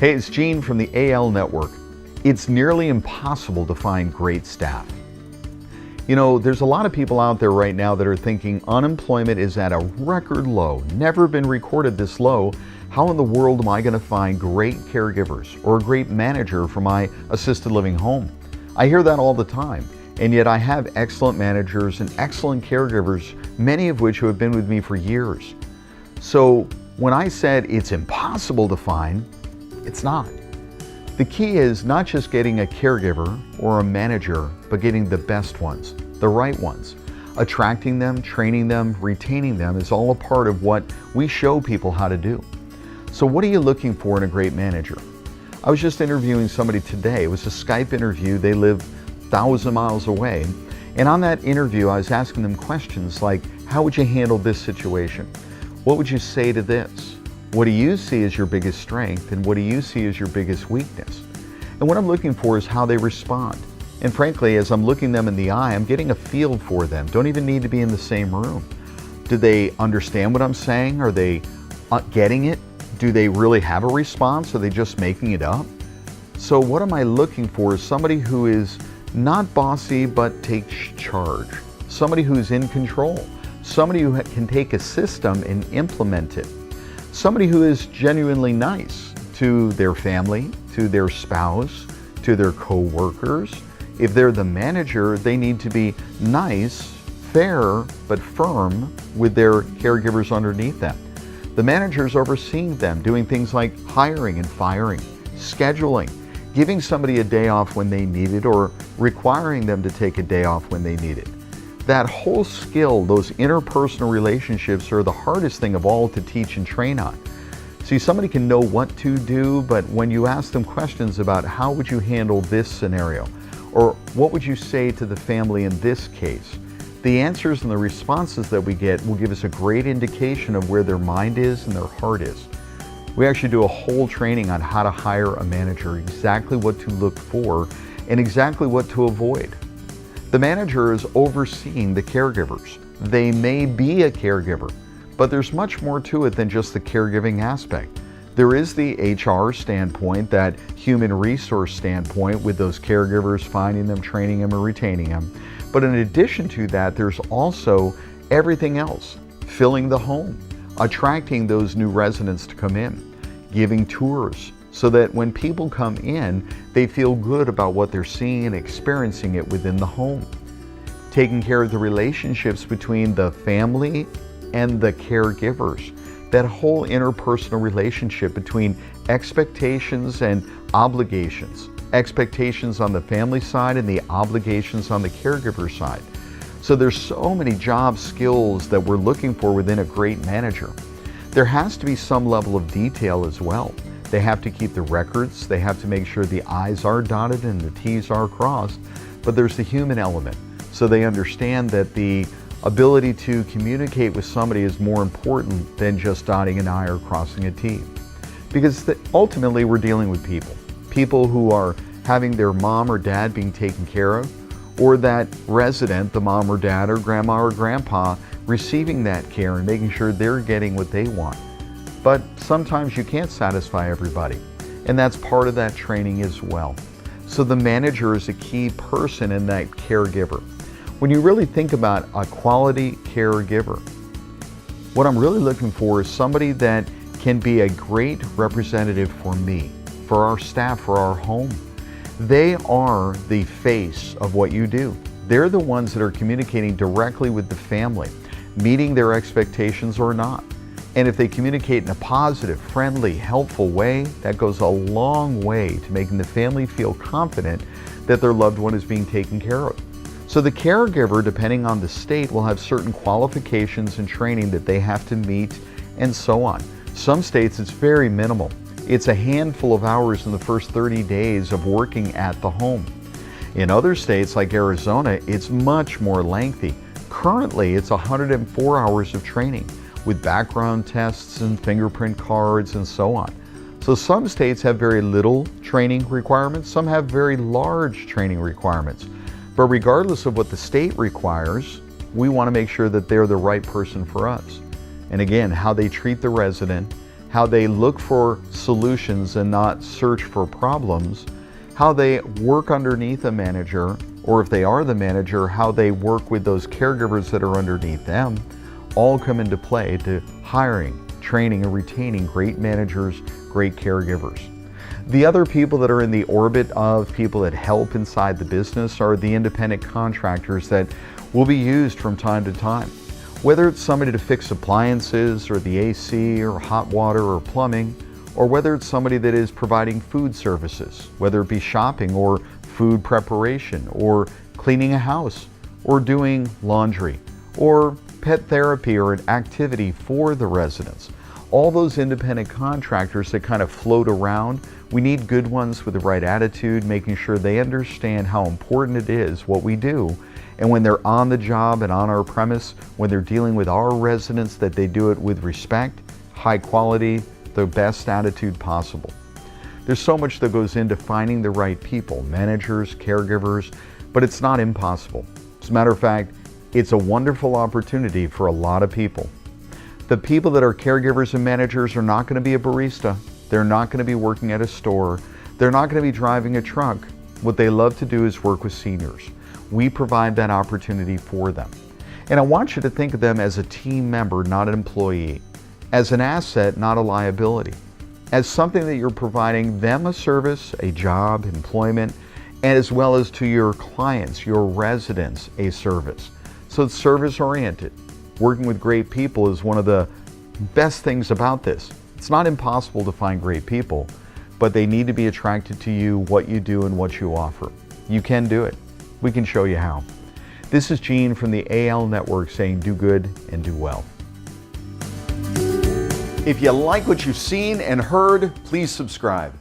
Hey, it's Gene from the AL Network. It's nearly impossible to find great staff. You know, there's a lot of people out there right now that are thinking unemployment is at a record low, never been recorded this low. How in the world am I going to find great caregivers or a great manager for my assisted living home? I hear that all the time, and yet I have excellent managers and excellent caregivers, many of which who have been with me for years. So when I said it's impossible to find, it's not. The key is not just getting a caregiver or a manager, but getting the best ones, the right ones. Attracting them, training them, retaining them is all a part of what we show people how to do. So what are you looking for in a great manager? I was just interviewing somebody today. It was a Skype interview. They live 1,000 miles away. And on that interview, I was asking them questions like, how would you handle this situation? What would you say to this? What do you see as your biggest strength, and what do you see as your biggest weakness? And what I'm looking for is how they respond. And frankly, as I'm looking them in the eye, I'm getting a feel for them. Don't even need to be in the same room. Do they understand what I'm saying? Are they getting it? Do they really have a response? Are they just making it up? So what am I looking for is somebody who is not bossy but takes charge. Somebody who's in control. Somebody who can take a system and implement it. Somebody who is genuinely nice to their family, to their spouse, to their coworkers. If they're the manager, they need to be nice, fair, but firm with their caregivers underneath them. The manager's overseeing them, doing things like hiring and firing, scheduling, giving somebody a day off when they need it, or requiring them to take a day off when they need it. That whole skill, those interpersonal relationships, are the hardest thing of all to teach and train on. See, somebody can know what to do, but when you ask them questions about how would you handle this scenario, or what would you say to the family in this case, the answers and the responses that we get will give us a great indication of where their mind is and their heart is. We actually do a whole training on how to hire a manager, exactly what to look for, and exactly what to avoid. The manager is overseeing the caregivers. They may be a caregiver, but there's much more to it than just the caregiving aspect. There is the HR standpoint, that human resource standpoint with those caregivers, finding them, training them, and retaining them. But in addition to that, there's also everything else. Filling the home, attracting those new residents to come in, giving tours, so that when people come in, they feel good about what they're seeing and experiencing it within the home. Taking care of the relationships between the family and the caregivers. That whole interpersonal relationship between expectations and obligations. Expectations on the family side and the obligations on the caregiver side. So there's so many job skills that we're looking for within a great manager. There has to be some level of detail as well. They have to keep the records, they have to make sure the I's are dotted and the T's are crossed, but there's the human element. So they understand that the ability to communicate with somebody is more important than just dotting an I or crossing a T. Because ultimately we're dealing with people. People who are having their mom or dad being taken care of, or that resident, the mom or dad or grandma or grandpa, receiving that care and making sure they're getting what they want. But sometimes you can't satisfy everybody, and that's part of that training as well. So the manager is a key person in that caregiver. When you really think about a quality caregiver, what I'm really looking for is somebody that can be a great representative for me, for our staff, for our home. They are the face of what you do. They're the ones that are communicating directly with the family, meeting their expectations or not. And if they communicate in a positive, friendly, helpful way, that goes a long way to making the family feel confident that their loved one is being taken care of. So the caregiver, depending on the state, will have certain qualifications and training that they have to meet and so on. Some states it's very minimal. It's a handful of hours in the first 30 days of working at the home. In other states like Arizona, it's much more lengthy. Currently, it's 104 hours of training, with background tests and fingerprint cards and so on. So some states have very little training requirements, some have very large training requirements. But regardless of what the state requires, we want to make sure that they're the right person for us. And again, how they treat the resident, how they look for solutions and not search for problems, how they work underneath a manager, or if they are the manager, how they work with those caregivers that are underneath them, all come into play to hiring, training, and retaining great managers, great caregivers. The other people that are in the orbit of people that help inside the business are the independent contractors that will be used from time to time. Whether it's somebody to fix appliances or the AC or hot water or plumbing, or whether it's somebody that is providing food services, whether it be shopping or food preparation or cleaning a house or doing laundry or pet therapy or an activity for the residents. All those independent contractors that kind of float around, we need good ones with the right attitude, making sure they understand how important it is what we do. And when they're on the job and on our premise, when they're dealing with our residents, that they do it with respect, high quality, the best attitude possible. There's so much that goes into finding the right people, managers, caregivers, but it's not impossible. As a matter of fact, it's a wonderful opportunity for a lot of people. The people that are caregivers and managers are not going to be a barista. They're not going to be working at a store. They're not going to be driving a truck. What they love to do is work with seniors. We provide that opportunity for them. And I want you to think of them as a team member, not an employee, as an asset, not a liability, as something that you're providing them a service, a job, employment, and as well as to your clients, your residents, a service. So it's service-oriented. Working with great people is one of the best things about this. It's not impossible to find great people, but they need to be attracted to you, what you do, and what you offer. You can do it. We can show you how. This is Gene from the AL Network saying do good and do well. If you like what you've seen and heard, please subscribe.